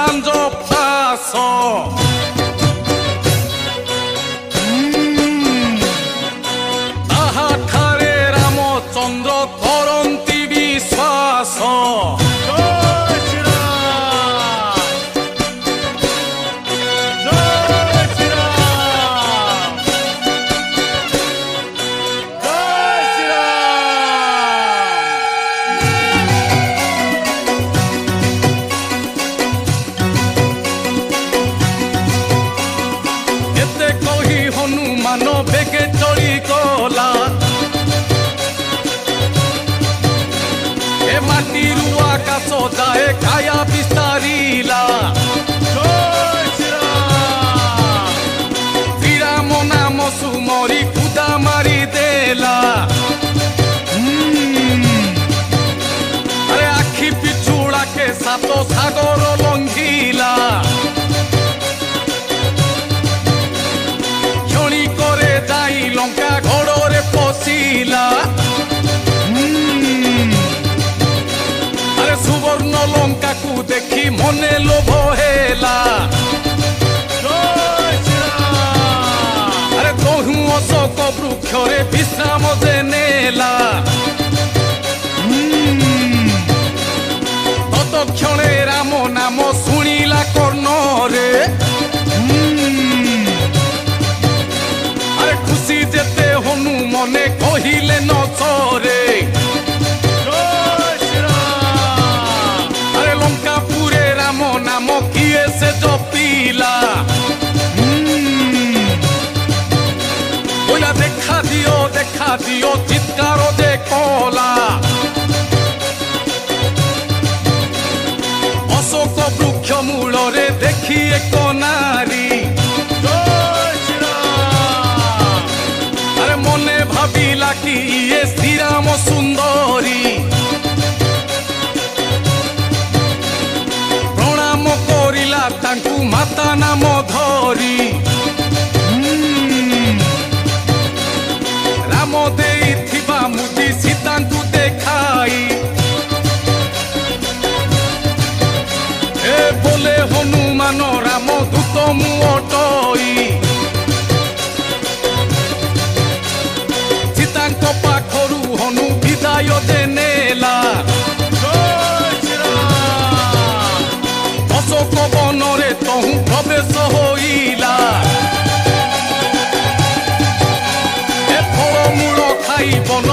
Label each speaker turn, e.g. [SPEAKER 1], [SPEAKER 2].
[SPEAKER 1] ଲାଞ୍ଜ ଫାସ ତାହାଠାରେ ରାମଚନ୍ଦ୍ର କରନ୍ତି ବିଶ୍ୱାସ। ହନୁମାନ ବେଗେ ଚଳି ଗଲା ଏ ମାଟିରୁ ଆକାଶ ଯାଏ କାୟା ବିସ୍ତାରିଲା। ଶ୍ରୀରାମ ନାମ ସୁମରି କୁଦା ମାରି ଦେଲା। ଆରେ ଆଖି ପିଛୁଳାକେ ସାତ ସାଗର ଲଙ୍ଘିଲା। ଲଙ୍କା ଘୋଡ଼ରେ ପଶିଲା। ଆରେ ସୁବର୍ଣ୍ଣ ଲଙ୍କାକୁ ଦେଖି ମନେ ଲୋଭ ହେଲା। ଆରେ ତହୁଁ ଅଶୋକ ବୃକ୍ଷରେ ବିଶ୍ରାମ ଯେ ନେଲା। ତତକ୍ଷଣେ ରାମ ନାମ ଶୁଣିଲା କର୍ଣ୍ଣରେ। ଖୁସି ଯେତେ ହନୁମନେ କହିଲେ ନ ସରେ। ଆରେ ଲଙ୍କାପୁରେ ରାମ ନାମ କିଏ ସେ ଜପିଲା। ବୋଇଲା ଦେଖା ଦିଅ ଚିତ୍କାର ଯେ କଲା। ଅଶୋକ ବୃକ୍ଷ ମୂଳରେ ଦେଖି ଏକ ନାରୀ। ମନେ ଭାବିଲା କି ଇଏ ଶ୍ରୀରାମ ସୁନ୍ଦରୀ। ପ୍ରଣାମ କରିଲା ତାଙ୍କୁ ମାତା ନାମ ଧରି। ରାମ ଦେଇଥିବା ମୁଦି ସୀତାଙ୍କୁ ଦେଖାଇ ଏ ବୋଲେ ହନୁମାନ ରାମ ଦୂତ ମୁଁ ଅଟଇ। ତାଙ୍କ ପାଖରୁ ହନୁ ବିଦାୟ ଯେ ନେଲା। ଅଶୋକ ବନରେ ତହୁଁ ପ୍ରବେଶ ହୋଇଲା। ଏ ଫଳମୂଳ ଖାଇ ବନ